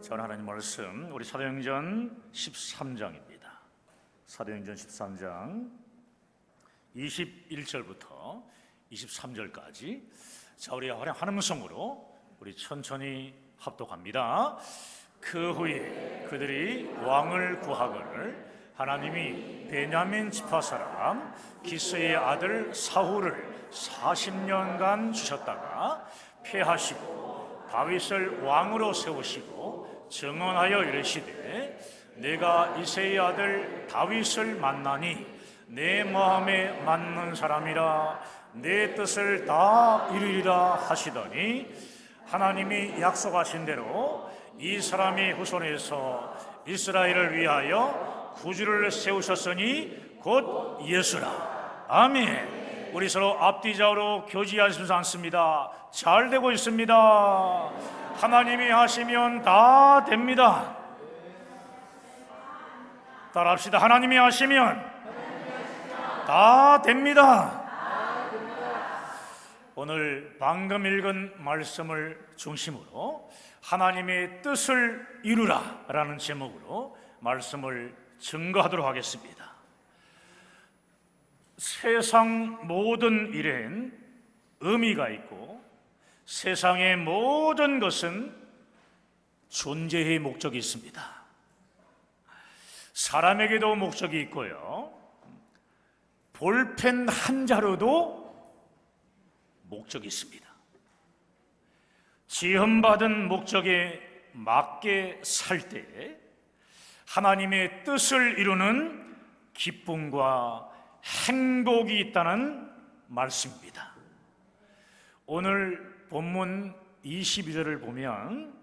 전 하나님 말씀 우리 사도행전 13장입니다. 사도행전 13장 21절부터 23절까지 자, 우리 환음성으로 우리 천천히 합독합니다. 그 후에 그들이 왕을 구하거늘 하나님이 베냐민 지파 사람 기스의 아들 사울을 40년간 주셨다가 폐하시고 다윗을 왕으로 세우시고 증언하여 이르시되 내가 이새의 아들 다윗을 만나니 내 마음에 맞는 사람이라 내 뜻을 다 이루리라 하시더니 하나님이 약속하신 대로 이 사람의 후손에서 이스라엘을 위하여 구주를 세우셨으니 곧 예수라. 아멘. 우리 서로 앞뒤좌우로 교지하시면서 앉습니다. 잘 되고 있습니다. 하나님이 하시면 다 됩니다. 따라합시다. 하나님이 하시면 다 됩니다. 오늘 방금 읽은 말씀을 중심으로 하나님의 뜻을 이루라 라는 제목으로 말씀을 증거하도록 하겠습니다. 세상 모든 일엔 의미가 있고 세상의 모든 것은 존재의 목적이 있습니다. 사람에게도 목적이 있고요, 볼펜 한 자루도 목적이 있습니다. 지음받은 목적에 맞게 살 때 하나님의 뜻을 이루는 기쁨과 행복이 있다는 말씀입니다. 오늘 본문 22절을 보면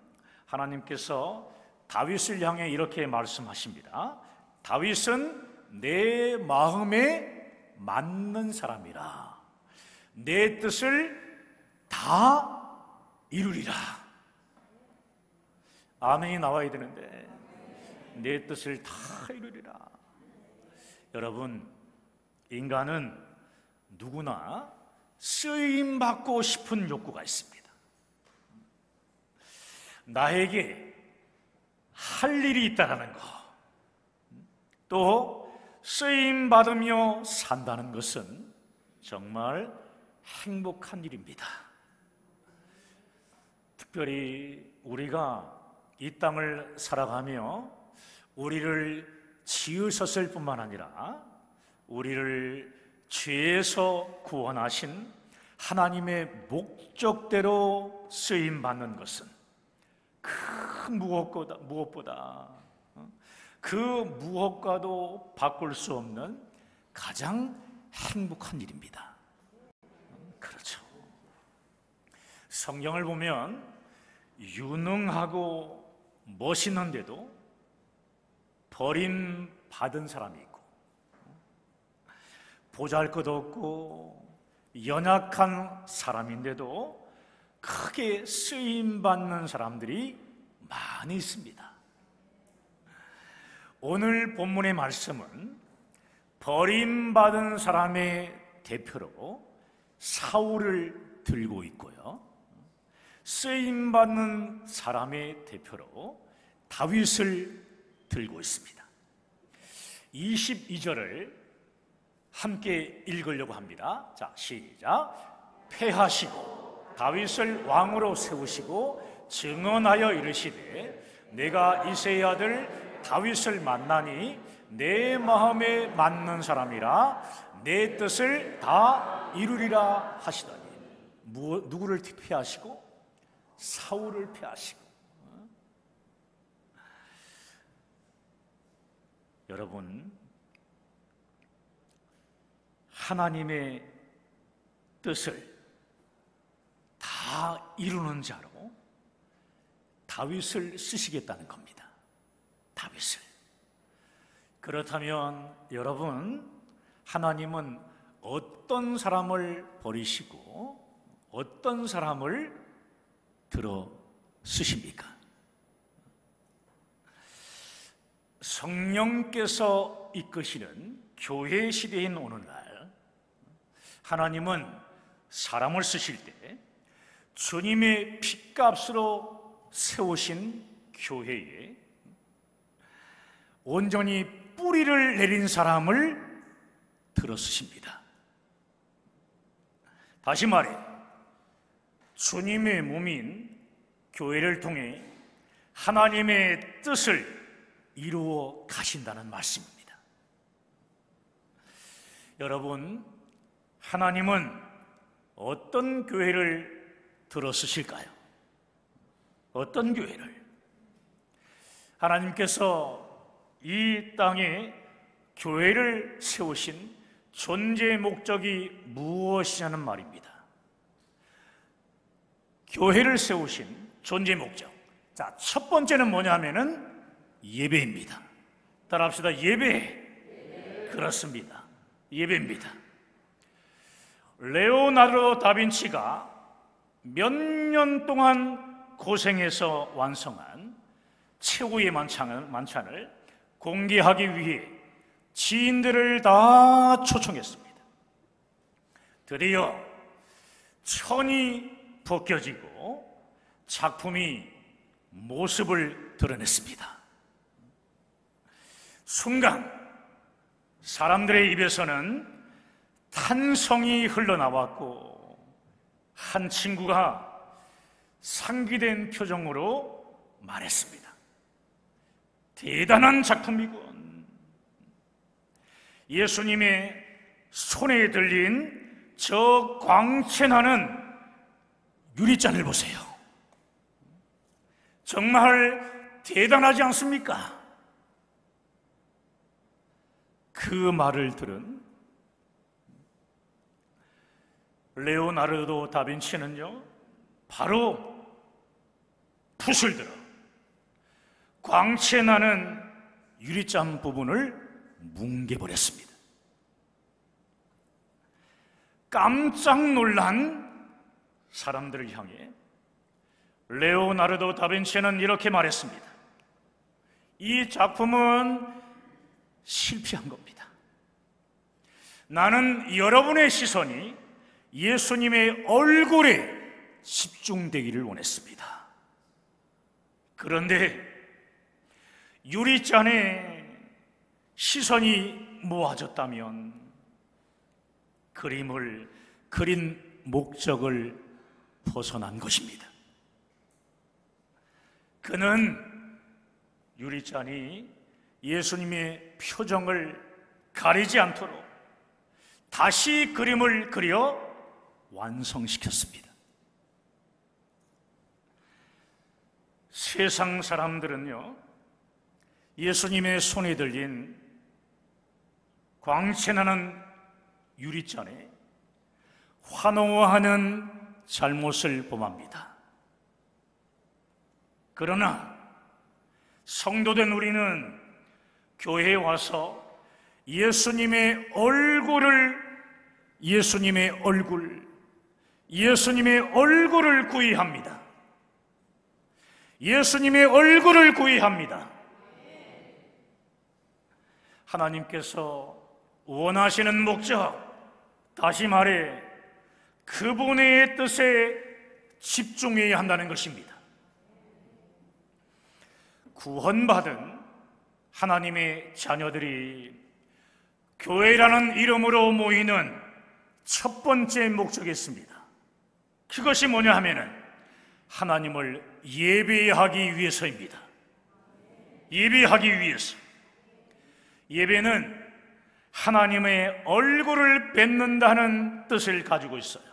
하나님께서 다윗을 향해 이렇게 말씀하십니다. 다윗은 내 마음에 맞는 사람이라 내 뜻을 다 이루리라. 아멘이 나와야 되는데 내 뜻을 다 이루리라. 여러분, 인간은 누구나 쓰임받고 싶은 욕구가 있습니다. 나에게 할 일이 있다는 거, 또 쓰임받으며 산다는 것은 정말 행복한 일입니다. 특별히 우리가 이 땅을 살아가며 우리를 지으셨을 뿐만 아니라 우리를 죄에서 구원하신 하나님의 목적대로 쓰임받는 것은 그 무엇보다 그 무엇과도 바꿀 수 없는 가장 행복한 일입니다. 그렇죠. 성경을 보면 유능하고 멋있는데도 버림받은 사람이 있고 보잘것없고 연약한 사람인데도 크게 쓰임받는 사람들이 많이 있습니다. 오늘 본문의 말씀은 버림받은 사람의 대표로 사울을 들고 있고요, 쓰임받는 사람의 대표로 다윗을 들고 있습니다. 22절을 함께 읽으려고 합니다. 자, 시작. 폐하시고 다윗을 왕으로 세우시고 증언하여 이르시되 내가 이새의 아들 다윗을 만나니 내 마음에 맞는 사람이라 내 뜻을 다 이루리라 하시더니 누구를 폐하시고? 사울을 폐하시고. 여러분, 하나님의 뜻을 다 이루는 자로 다윗을 쓰시겠다는 겁니다. 다윗을. 그렇다면 여러분, 하나님은 어떤 사람을 버리시고 어떤 사람을 들어 쓰십니까? 성령께서 이끄시는 교회 시대인 오늘날 하나님은 사람을 쓰실 때 주님의 핏값으로 세우신 교회에 온전히 뿌리를 내린 사람을 들어쓰십니다. 다시 말해 주님의 몸인 교회를 통해 하나님의 뜻을 이루어 가신다는 말씀입니다. 여러분, 하나님은 어떤 교회를 들어쓰실까요? 어떤 교회를? 하나님께서 이 땅에 교회를 세우신 존재 목적이 무엇이냐는 말입니다. 교회를 세우신 존재 목적. 자, 첫 번째는 뭐냐면은 예배입니다. 따라합시다. 예배. 그렇습니다. 예배입니다. 레오나르도 다빈치가 몇 년 동안 고생해서 완성한 최후의 만찬을 공개하기 위해 지인들을 다 초청했습니다. 드디어 천이 벗겨지고 작품이 모습을 드러냈습니다. 순간 사람들의 입에서는 탄성이 흘러나왔고 한 친구가 상기된 표정으로 말했습니다. 대단한 작품이군. 예수님의 손에 들린 저 광채나는 유리잔을 보세요. 정말 대단하지 않습니까? 그 말을 들은 레오나르도 다빈치는요, 바로 붓을 들어 광채나는 유리잔 부분을 뭉개버렸습니다. 깜짝 놀란 사람들을 향해 레오나르도 다빈치는 이렇게 말했습니다. 이 작품은 실패한 겁니다. 나는 여러분의 시선이 예수님의 얼굴에 집중되기를 원했습니다. 그런데 유리잔에 시선이 모아졌다면 그림을 그린 목적을 벗어난 것입니다. 그는 유리잔이 예수님의 표정을 가리지 않도록 다시 그림을 그려 완성시켰습니다. 세상 사람들은요, 예수님의 손에 들린 광채나는 유리잔에 환호하는 잘못을 범합니다. 그러나 성도된 우리는 교회에 와서 예수님의 얼굴을 구의합니다. 예수님의 얼굴을 구의합니다. 하나님께서 원하시는 목적, 다시 말해 그분의 뜻에 집중해야 한다는 것입니다. 구원받은 하나님의 자녀들이 교회라는 이름으로 모이는 첫 번째 목적이 있습니다. 그것이 뭐냐 하면은 하나님을 예배하기 위해서입니다. 예배하기 위해서. 예배는 하나님의 얼굴을 뵙는다는 뜻을 가지고 있어요.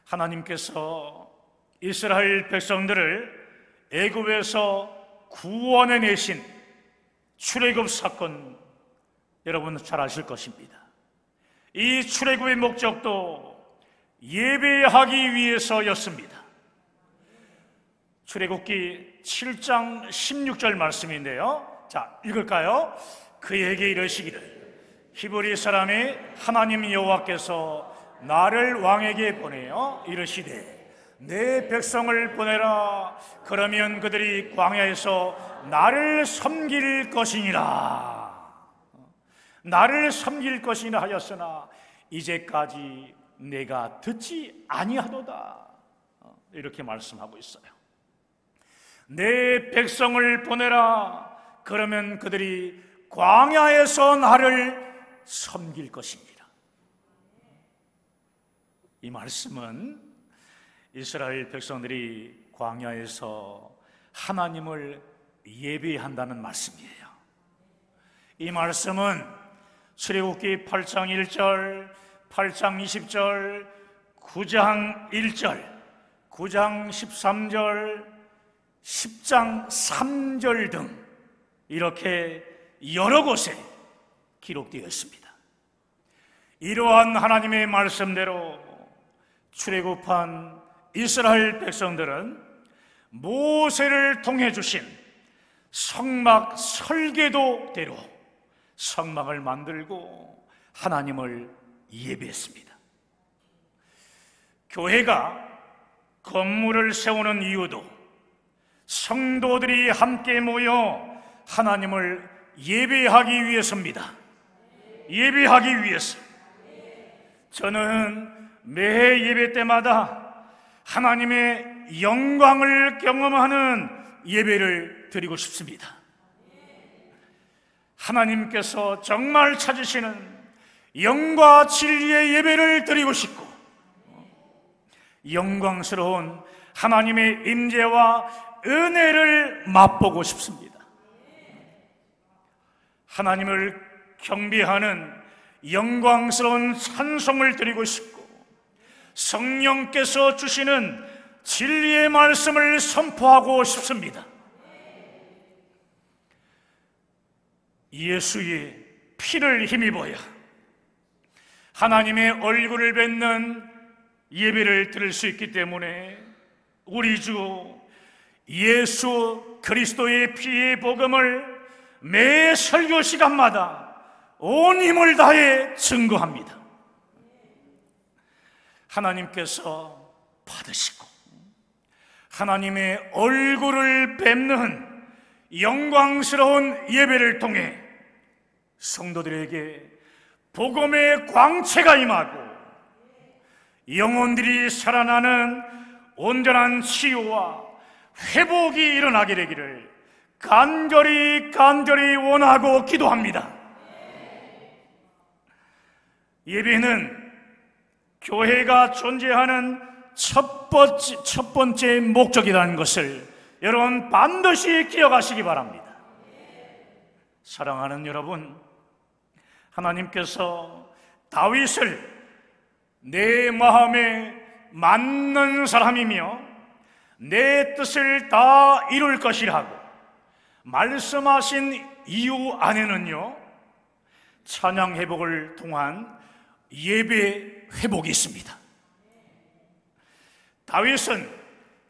하나님께서 이스라엘 백성들을 애굽에서 구원해 내신 출애굽 사건, 여러분 잘 아실 것입니다. 이 출애굽의 목적도 예배하기 위해서였습니다. 출애굽기 7장 16절 말씀인데요, 자 읽을까요? 그에게 이르시기를 히브리 사람의 하나님 여호와께서 나를 왕에게 보내어 이르시되 내 백성을 보내라. 그러면 그들이 광야에서 나를 섬길 것이니라. 나를 섬길 것이나 하였으나 이제까지 내가 듣지 아니하도다. 이렇게 말씀하고 있어요. 내 백성을 보내라. 그러면 그들이 광야에서 나를 섬길 것입니다. 이 말씀은 이스라엘 백성들이 광야에서 하나님을 예배한다는 말씀이에요. 이 말씀은 출애굽기 8장 1절, 8장 20절, 9장 1절, 9장 13절, 10장 3절 등 이렇게 여러 곳에 기록되어 있습니다. 이러한 하나님의 말씀대로 출애굽한 이스라엘 백성들은 모세를 통해 주신 성막 설계도대로 성막을 만들고 하나님을 예배했습니다. 교회가 건물을 세우는 이유도 성도들이 함께 모여 하나님을 예배하기 위해서입니다. 예배하기 위해서. 저는 매해 예배 때마다 하나님의 영광을 경험하는 예배를 드리고 싶습니다. 하나님께서 정말 찾으시는 영과 진리의 예배를 드리고 싶고, 영광스러운 하나님의 임재와 은혜를 맛보고 싶습니다. 하나님을 경배하는 영광스러운 찬송을 드리고 싶고, 성령께서 주시는 진리의 말씀을 선포하고 싶습니다. 예수의 피를 힘입어야 하나님의 얼굴을 뵙는 예배를 드릴 수 있기 때문에 우리 주 예수 그리스도의 피의 복음을 매 설교 시간마다 온 힘을 다해 증거합니다. 하나님께서 받으시고 하나님의 얼굴을 뵙는 영광스러운 예배를 통해 성도들에게 복음의 광채가 임하고 영혼들이 살아나는 온전한 치유와 회복이 일어나게 되기를 간절히 원하고 기도합니다. 예배는 교회가 존재하는 첫 번째 목적이라는 것을 여러분 반드시 기억하시기 바랍니다. 사랑하는 여러분, 하나님께서 다윗을 내 마음에 맞는 사람이며 내 뜻을 다 이룰 것이라고 말씀하신 이유 안에는요, 찬양 회복을 통한 예배 회복이 있습니다. 다윗은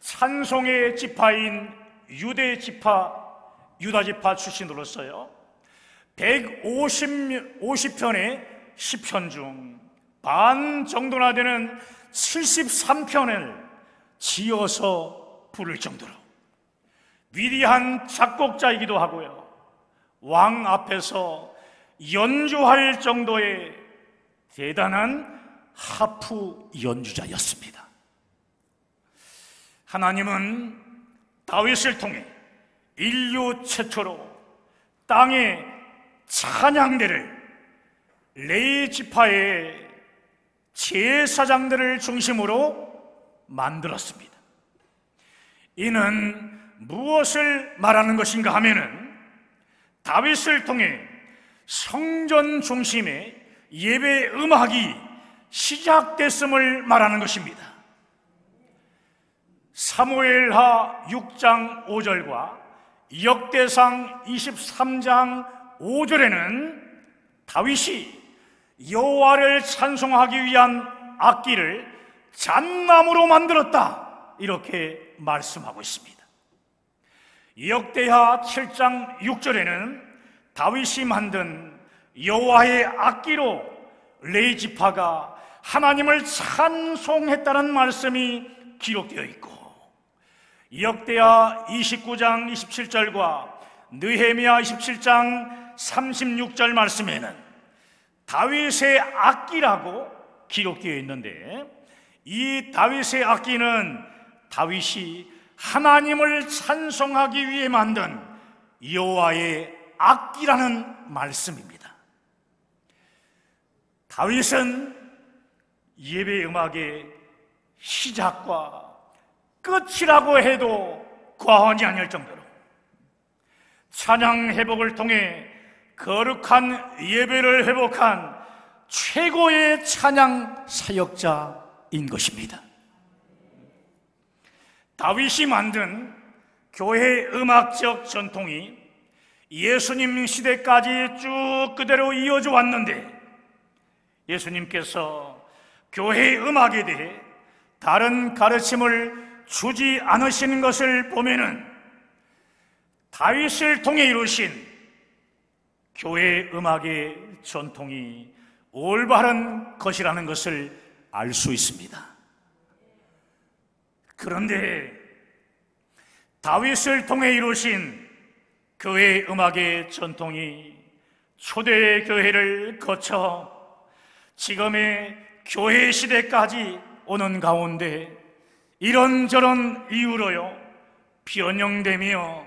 찬송의 지파인 유다 지파 출신으로서요 150편의 시편 중 반 정도나 되는 73편을 지어서 부를 정도로 위대한 작곡자이기도 하고요, 왕 앞에서 연주할 정도의 대단한 하프 연주자였습니다. 하나님은 다윗을 통해 인류 최초로 땅의 찬양대를 레위 지파의 제사장들을 중심으로 만들었습니다. 이는 무엇을 말하는 것인가 하면은 다윗을 통해 성전 중심의 예배 음악이 시작됐음을 말하는 것입니다. 사무엘하 6장 5절과 역대상 23장 5절에는 다윗이 여호와를 찬송하기 위한 악기를 잣나무로 만들었다, 이렇게 말씀하고 있습니다. 역대하 7장 6절에는 다윗이 만든 여호와의 악기로 레위 지파가 하나님을 찬송했다는 말씀이 기록되어 있고, 역대하 29장 27절과 느헤미야 27장 36절 말씀에는 다윗의 악기라고 기록되어 있는데, 이 다윗의 악기는 다윗이 하나님을 찬송하기 위해 만든 여호와의 악기라는 말씀입니다. 다윗은 예배 음악의 시작과 끝이라고 해도 과언이 아닐 정도로 찬양 회복을 통해 거룩한 예배를 회복한 최고의 찬양 사역자인 것입니다. 다윗이 만든 교회 음악적 전통이 예수님 시대까지 쭉 그대로 이어져 왔는데, 예수님께서 교회 음악에 대해 다른 가르침을 주지 않으시는 것을 보면은 다윗을 통해 이루신 교회 음악의 전통이 올바른 것이라는 것을 알 수 있습니다. 그런데 다윗을 통해 이루신 교회 음악의 전통이 초대 교회를 거쳐 지금의 교회 시대까지 오는 가운데 이런저런 이유로요 변형되며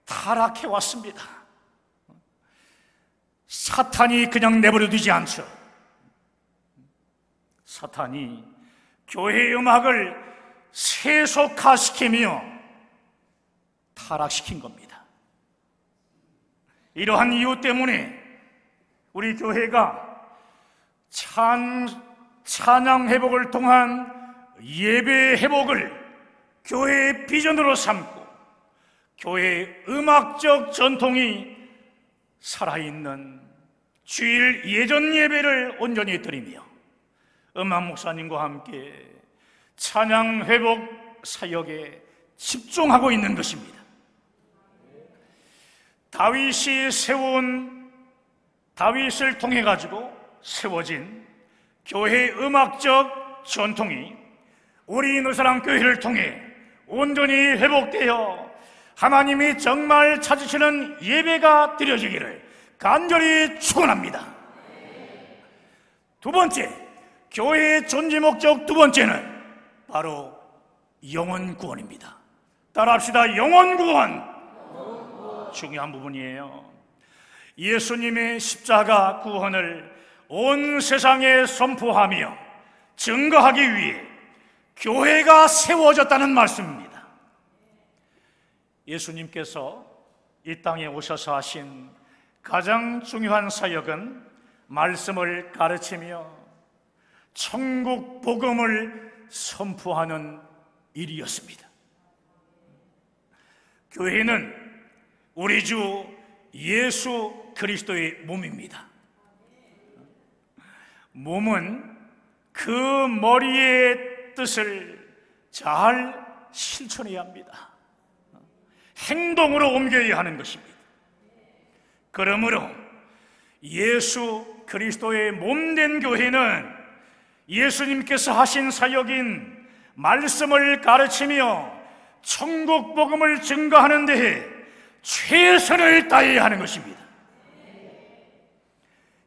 타락해 왔습니다. 사탄이 그냥 내버려 두지 않죠. 사탄이 교회 음악을 세속화시키며 타락시킨 겁니다. 이러한 이유 때문에 우리 교회가 찬양 회복을 통한 예배 회복을 교회의 비전으로 삼고 교회의 음악적 전통이 살아있는 주일 예전 예배를 온전히 드리며 음악 목사님과 함께 찬양 회복 사역에 집중하고 있는 것입니다. 다윗을 통해 가지고 세워진 교회 음악적 전통이 우리 인도사랑 교회를 통해 온전히 회복되어 하나님이 정말 찾으시는 예배가 드려지기를 간절히 축원합니다. 두 번째, 교회의 존재 목적 두 번째는 바로 영혼 구원입니다. 따라합시다. 영혼 구원. 중요한 부분이에요. 예수님의 십자가 구원을 온 세상에 선포하며 증거하기 위해 교회가 세워졌다는 말씀입니다. 예수님께서 이 땅에 오셔서 하신 가장 중요한 사역은 말씀을 가르치며 천국 복음을 선포하는 일이었습니다. 교회는 우리 주 예수 그리스도의 몸입니다. 몸은 그 머리의 뜻을 잘 실천해야 합니다. 행동으로 옮겨야 하는 것입니다. 그러므로 예수 그리스도의 몸된 교회는 예수님께서 하신 사역인 말씀을 가르치며 천국 복음을 증거하는 데에 최선을 다해야 하는 것입니다.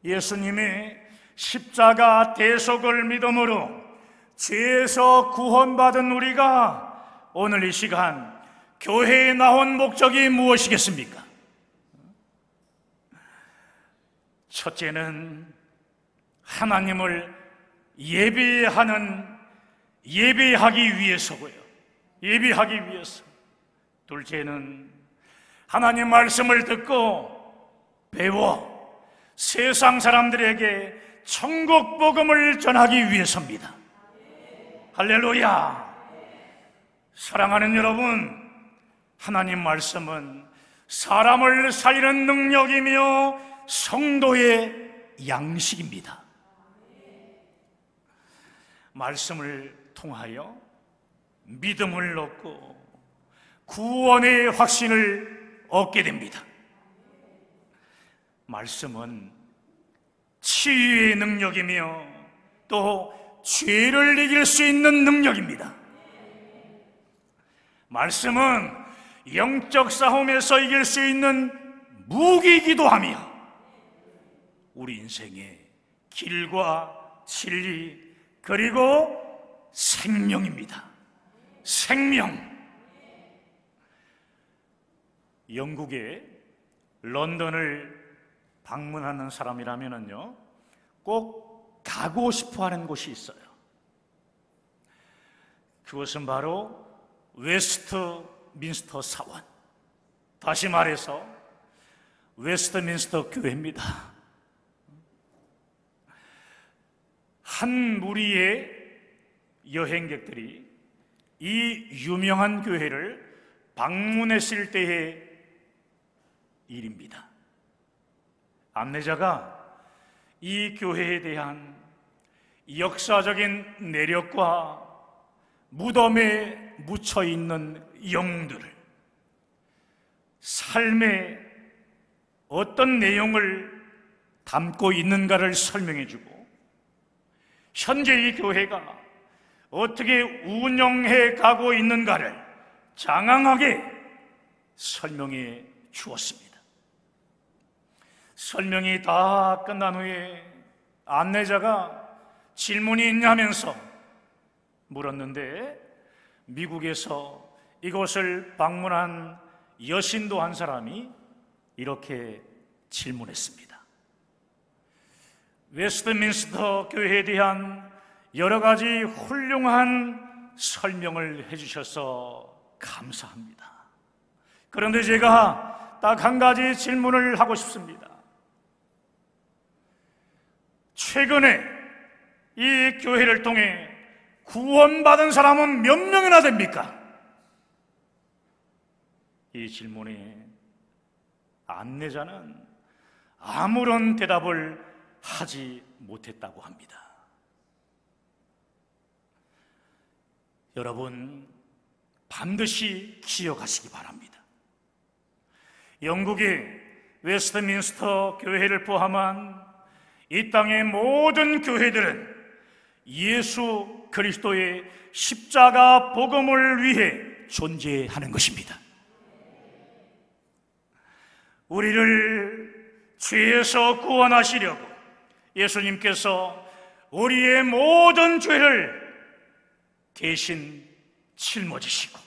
예수님의 십자가 대속을 믿음으로 죄에서 구원받은 우리가 오늘 이 시간 교회에 나온 목적이 무엇이겠습니까? 첫째는 하나님을 예배하기 위해서고요. 예배하기 위해서. 둘째는 하나님 말씀을 듣고 배워 세상 사람들에게 천국 복음을 전하기 위해서입니다. 할렐루야. 사랑하는 여러분, 하나님 말씀은 사람을 살리는 능력이며 성도의 양식입니다. 말씀을 통하여 믿음을 얻고 구원의 확신을 얻게 됩니다. 말씀은 치유의 능력이며 또 죄를 이길 수 있는 능력입니다. 말씀은 영적 싸움에서 이길 수 있는 무기이기도 하며 우리 인생의 길과 진리 그리고 생명입니다. 생명. 영국의 런던을 방문하는 사람이라면요, 꼭 가고 싶어 하는 곳이 있어요. 그것은 바로 웨스트민스터 사원, 다시 말해서 웨스트민스터 교회입니다. 한 무리의 여행객들이 이 유명한 교회를 방문했을 때의 일입니다. 안내자가 이 교회에 대한 역사적인 내력과 무덤에 묻혀있는 영웅들을, 삶의 어떤 내용을 담고 있는가를 설명해주고, 현재 이 교회가 어떻게 운영해 가고 있는가를 장황하게 설명해 주었습니다. 설명이 다 끝난 후에 안내자가 질문이 있냐면서 물었는데, 미국에서 이곳을 방문한 여신도 한 사람이 이렇게 질문했습니다. 웨스트민스터 교회에 대한 여러 가지 훌륭한 설명을 해주셔서 감사합니다. 그런데 제가 딱 한 가지 질문을 하고 싶습니다. 최근에 이 교회를 통해 구원받은 사람은 몇 명이나 됩니까? 이 질문에 안내자는 아무런 대답을 하지 못했다고 합니다. 여러분, 반드시 기억하시기 바랍니다. 영국의 웨스트민스터 교회를 포함한 이 땅의 모든 교회들은 예수 그리스도의 십자가 복음을 위해 존재하는 것입니다. 우리를 죄에서 구원하시려고 예수님께서 우리의 모든 죄를 대신 짊어지시고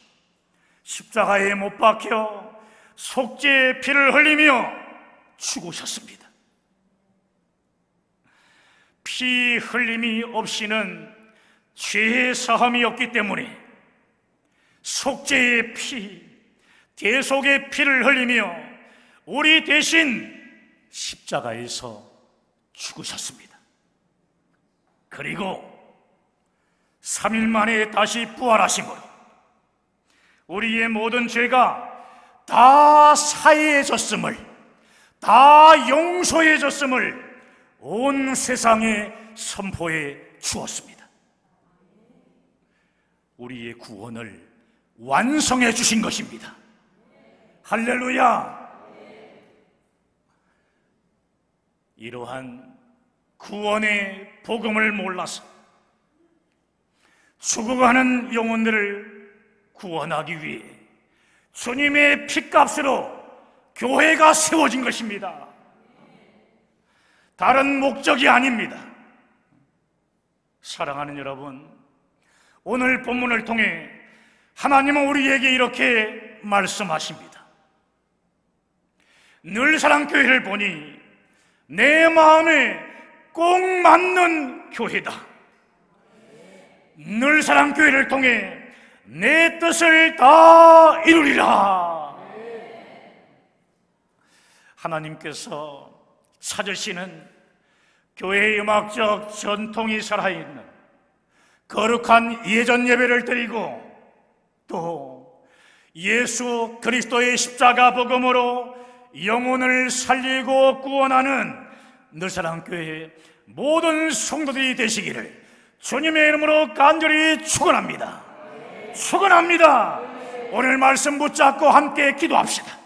십자가에 못 박혀 속죄의 피를 흘리며 죽으셨습니다. 피 흘림이 없이는 죄의 사함이 없기 때문에 속죄의 피, 대속의 피를 흘리며 우리 대신 십자가에서 죽으셨습니다. 그리고 3일 만에 다시 부활하심으로 우리의 모든 죄가 다 사해졌음을, 다 용서해졌음을 온 세상에 선포해 주었습니다. 우리의 구원을 완성해 주신 것입니다. 할렐루야! 이러한 구원의 복음을 몰라서 죽어가는 영혼들을 구원하기 위해 주님의 핏값으로 교회가 세워진 것입니다. 다른 목적이 아닙니다. 사랑하는 여러분, 오늘 본문을 통해 하나님은 우리에게 이렇게 말씀하십니다. 늘사랑교회를 보니 내 마음에 꼭 맞는 교회다. 늘사랑교회를 통해 내 뜻을 다 이루리라. 하나님께서 찾으시는 교회의 음악적 전통이 살아있는 거룩한 예전 예배를 드리고 또 예수 그리스도의 십자가 복음으로 영혼을 살리고 구원하는 늘사랑교회의 모든 성도들이 되시기를 주님의 이름으로 간절히 축원합니다. 축원합니다. 오늘 말씀 붙잡고 함께 기도합시다.